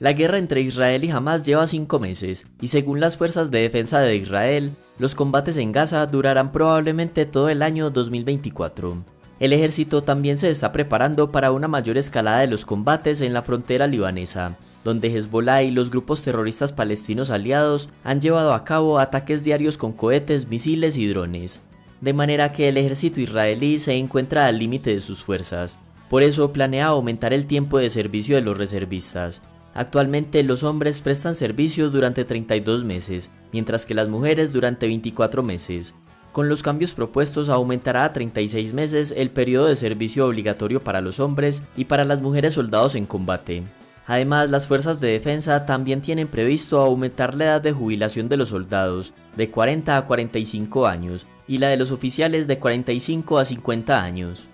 La guerra entre Israel y Hamás lleva 5 meses, y según las fuerzas de defensa de Israel, los combates en Gaza durarán probablemente todo el año 2024. El ejército también se está preparando para una mayor escalada de los combates en la frontera libanesa, donde Hezbollah y los grupos terroristas palestinos aliados han llevado a cabo ataques diarios con cohetes, misiles y drones, de manera que el ejército israelí se encuentra al límite de sus fuerzas. Por eso planea aumentar el tiempo de servicio de los reservistas. Actualmente los hombres prestan servicio durante 32 meses, mientras que las mujeres durante 24 meses. Con los cambios propuestos aumentará a 36 meses el periodo de servicio obligatorio para los hombres y para las mujeres soldados en combate. Además, las fuerzas de defensa también tienen previsto aumentar la edad de jubilación de los soldados de 40 a 45 años y la de los oficiales de 45 a 50 años.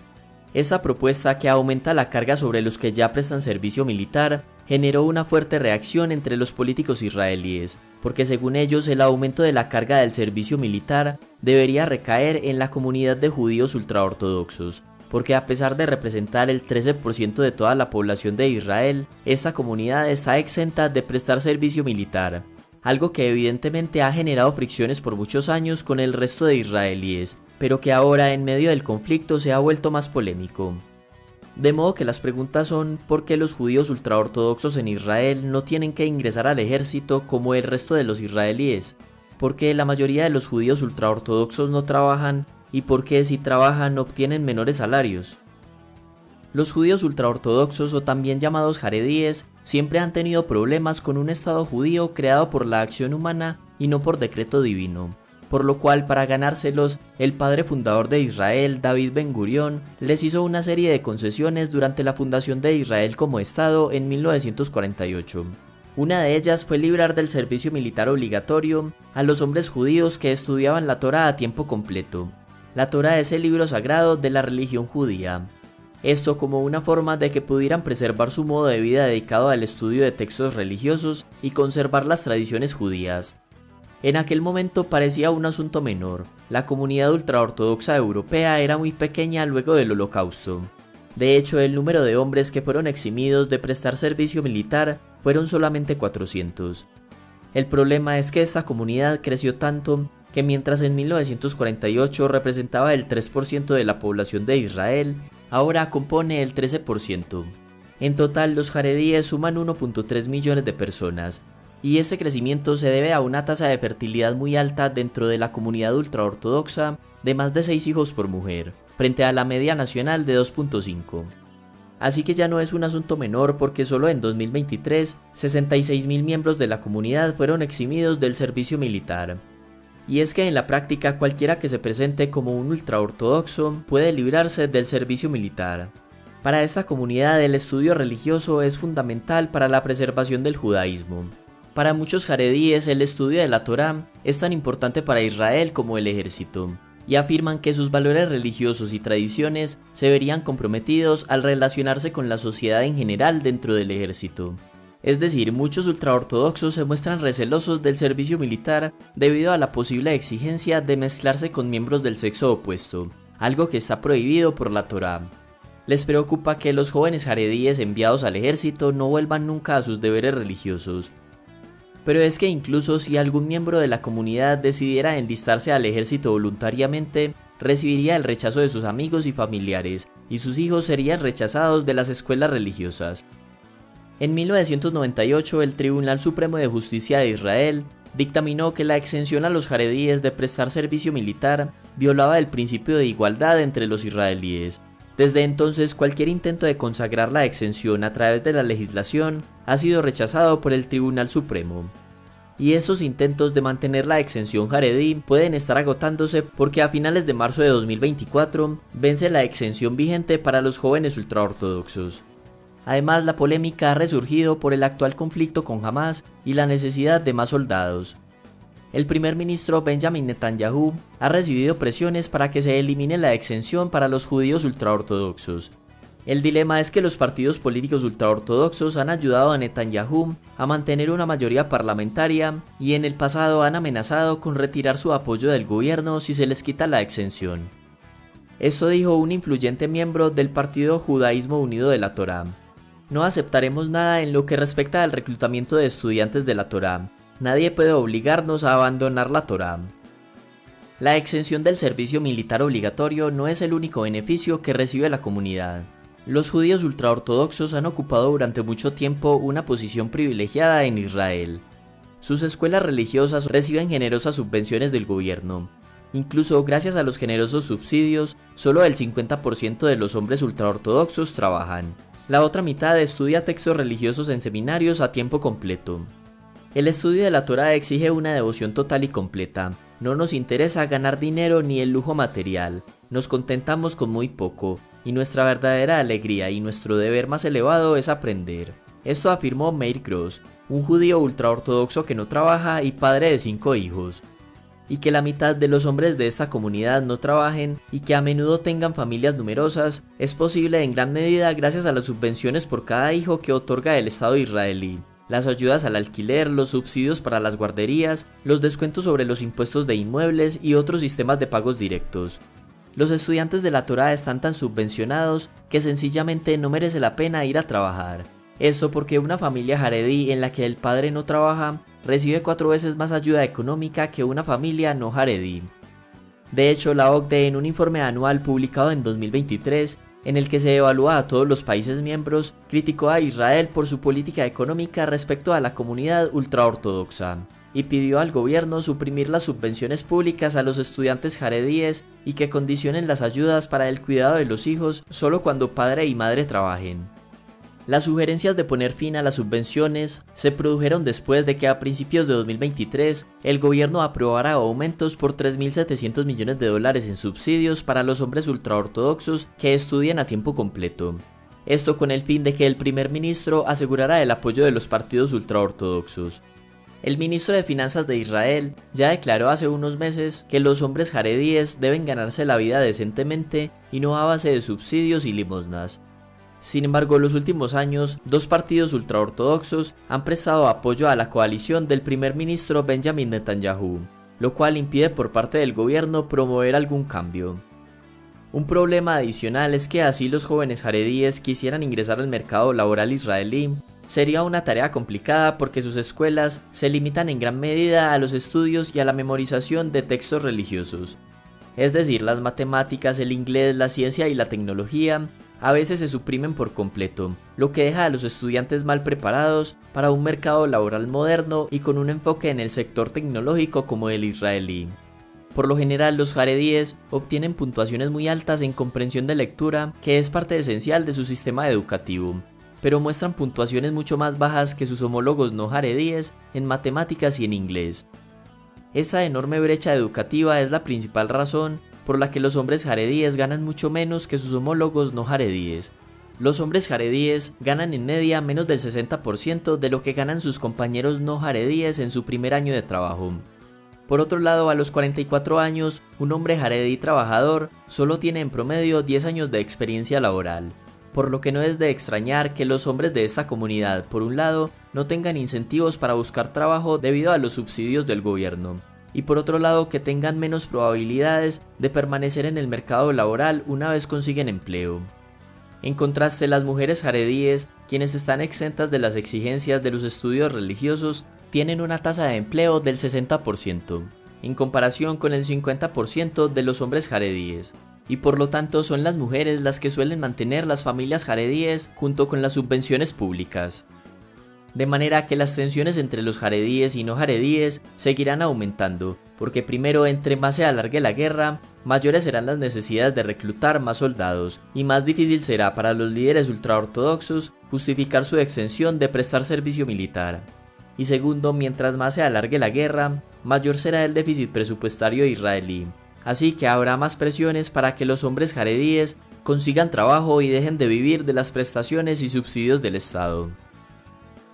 Esta propuesta, que aumenta la carga sobre los que ya prestan servicio militar, generó una fuerte reacción entre los políticos israelíes, porque según ellos el aumento de la carga del servicio militar debería recaer en la comunidad de judíos ultraortodoxos, porque a pesar de representar el 13% de toda la población de Israel, esta comunidad está exenta de prestar servicio militar, algo que evidentemente ha generado fricciones por muchos años con el resto de israelíes, pero que ahora en medio del conflicto se ha vuelto más polémico. De modo que las preguntas son: ¿por qué los judíos ultraortodoxos en Israel no tienen que ingresar al ejército como el resto de los israelíes? ¿Por qué la mayoría de los judíos ultraortodoxos no trabajan? ¿Y por qué si trabajan obtienen menores salarios? Los judíos ultraortodoxos, o también llamados jaredíes, siempre han tenido problemas con un Estado judío creado por la acción humana y no por decreto divino, por lo cual, para ganárselos, el padre fundador de Israel, David Ben-Gurión, les hizo una serie de concesiones durante la fundación de Israel como Estado en 1948. Una de ellas fue librar del servicio militar obligatorio a los hombres judíos que estudiaban la Torá a tiempo completo. La Torá es el libro sagrado de la religión judía. Esto como una forma de que pudieran preservar su modo de vida dedicado al estudio de textos religiosos y conservar las tradiciones judías. En aquel momento parecía un asunto menor. La comunidad ultraortodoxa europea era muy pequeña luego del Holocausto. De hecho, el número de hombres que fueron eximidos de prestar servicio militar fueron solamente 400. El problema es que esta comunidad creció tanto que mientras en 1948 representaba el 3% de la población de Israel, ahora compone el 13%. En total, los jaredíes suman 1.3 millones de personas, y ese crecimiento se debe a una tasa de fertilidad muy alta dentro de la comunidad ultraortodoxa de más de 6 hijos por mujer, frente a la media nacional de 2.5. Así que ya no es un asunto menor, porque solo en 2023, 66.000 miembros de la comunidad fueron eximidos del servicio militar. Y es que en la práctica cualquiera que se presente como un ultraortodoxo puede librarse del servicio militar. Para esta comunidad el estudio religioso es fundamental para la preservación del judaísmo. Para muchos jaredíes el estudio de la Torá es tan importante para Israel como el ejército, y afirman que sus valores religiosos y tradiciones se verían comprometidos al relacionarse con la sociedad en general dentro del ejército. Es decir, muchos ultraortodoxos se muestran recelosos del servicio militar debido a la posible exigencia de mezclarse con miembros del sexo opuesto, algo que está prohibido por la Torá. Les preocupa que los jóvenes jaredíes enviados al ejército no vuelvan nunca a sus deberes religiosos. Pero es que incluso si algún miembro de la comunidad decidiera enlistarse al ejército voluntariamente, recibiría el rechazo de sus amigos y familiares, y sus hijos serían rechazados de las escuelas religiosas. En 1998, el Tribunal Supremo de Justicia de Israel dictaminó que la exención a los jaredíes de prestar servicio militar violaba el principio de igualdad entre los israelíes. Desde entonces, cualquier intento de consagrar la exención a través de la legislación ha sido rechazado por el Tribunal Supremo. Y esos intentos de mantener la exención jaredí pueden estar agotándose, porque a finales de marzo de 2024 vence la exención vigente para los jóvenes ultraortodoxos. Además, la polémica ha resurgido por el actual conflicto con Hamás y la necesidad de más soldados. El primer ministro Benjamin Netanyahu ha recibido presiones para que se elimine la exención para los judíos ultraortodoxos. El dilema es que los partidos políticos ultraortodoxos han ayudado a Netanyahu a mantener una mayoría parlamentaria y en el pasado han amenazado con retirar su apoyo del gobierno si se les quita la exención. Esto dijo un influyente miembro del partido Judaísmo Unido de la Torá. No aceptaremos nada en lo que respecta al reclutamiento de estudiantes de la Torá. Nadie puede obligarnos a abandonar la Torá. La exención del servicio militar obligatorio no es el único beneficio que recibe la comunidad. Los judíos ultraortodoxos han ocupado durante mucho tiempo una posición privilegiada en Israel. Sus escuelas religiosas reciben generosas subvenciones del gobierno. Incluso gracias a los generosos subsidios, solo el 50% de los hombres ultraortodoxos trabajan. La otra mitad estudia textos religiosos en seminarios a tiempo completo. El estudio de la Torá exige una devoción total y completa. No nos interesa ganar dinero ni el lujo material. Nos contentamos con muy poco, y nuestra verdadera alegría y nuestro deber más elevado es aprender. Esto afirmó Meir Gross, un judío ultraortodoxo que no trabaja y padre de 5 hijos. Y que la mitad de los hombres de esta comunidad no trabajen y que a menudo tengan familias numerosas es posible en gran medida gracias a las subvenciones por cada hijo que otorga el Estado israelí, las ayudas al alquiler, los subsidios para las guarderías, los descuentos sobre los impuestos de inmuebles y otros sistemas de pagos directos. Los estudiantes de la Torá están tan subvencionados que sencillamente no merece la pena ir a trabajar. Esto porque una familia jaredí en la que el padre no trabaja recibe 4 veces más ayuda económica que una familia no jaredí. De hecho, la OCDE, en un informe anual publicado en 2023, en el que se evalúa a todos los países miembros, criticó a Israel por su política económica respecto a la comunidad ultraortodoxa y pidió al gobierno suprimir las subvenciones públicas a los estudiantes jaredíes y que condicionen las ayudas para el cuidado de los hijos solo cuando padre y madre trabajen. Las sugerencias de poner fin a las subvenciones se produjeron después de que a principios de 2023 el gobierno aprobara aumentos por $3.700 millones en subsidios para los hombres ultraortodoxos que estudian a tiempo completo. Esto con el fin de que el primer ministro asegurara el apoyo de los partidos ultraortodoxos. El ministro de Finanzas de Israel ya declaró hace unos meses que los hombres jaredíes deben ganarse la vida decentemente y no a base de subsidios y limosnas. Sin embargo, en los últimos años, 2 partidos ultraortodoxos han prestado apoyo a la coalición del primer ministro Benjamin Netanyahu, lo cual impide por parte del gobierno promover algún cambio. Un problema adicional es que así los jóvenes jaredíes quisieran ingresar al mercado laboral israelí, sería una tarea complicada porque sus escuelas se limitan en gran medida a los estudios y a la memorización de textos religiosos. Es decir, las matemáticas, el inglés, la ciencia y la tecnología a veces se suprimen por completo, lo que deja a los estudiantes mal preparados para un mercado laboral moderno y con un enfoque en el sector tecnológico como el israelí. Por lo general, los jaredíes obtienen puntuaciones muy altas en comprensión de lectura, que es parte esencial de su sistema educativo, pero muestran puntuaciones mucho más bajas que sus homólogos no jaredíes en matemáticas y en inglés. Esa enorme brecha educativa es la principal razón por la que los hombres jaredíes ganan mucho menos que sus homólogos no jaredíes. Los hombres jaredíes ganan en media menos del 60% de lo que ganan sus compañeros no jaredíes en su primer año de trabajo. Por otro lado, a los 44 años, un hombre jaredí trabajador solo tiene en promedio 10 años de experiencia laboral, por lo que no es de extrañar que los hombres de esta comunidad, por un lado, no tengan incentivos para buscar trabajo debido a los subsidios del gobierno, y por otro lado que tengan menos probabilidades de permanecer en el mercado laboral una vez consiguen empleo. En contraste, las mujeres jaredíes, quienes están exentas de las exigencias de los estudios religiosos, tienen una tasa de empleo del 60%, en comparación con el 50% de los hombres jaredíes, y por lo tanto son las mujeres las que suelen mantener las familias jaredíes junto con las subvenciones públicas. De manera que las tensiones entre los jaredíes y no jaredíes seguirán aumentando, porque primero, entre más se alargue la guerra, mayores serán las necesidades de reclutar más soldados, y más difícil será para los líderes ultraortodoxos justificar su exención de prestar servicio militar. Y segundo, mientras más se alargue la guerra, mayor será el déficit presupuestario israelí, así que habrá más presiones para que los hombres jaredíes consigan trabajo y dejen de vivir de las prestaciones y subsidios del Estado.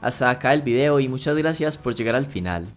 Hasta acá el video y muchas gracias por llegar al final.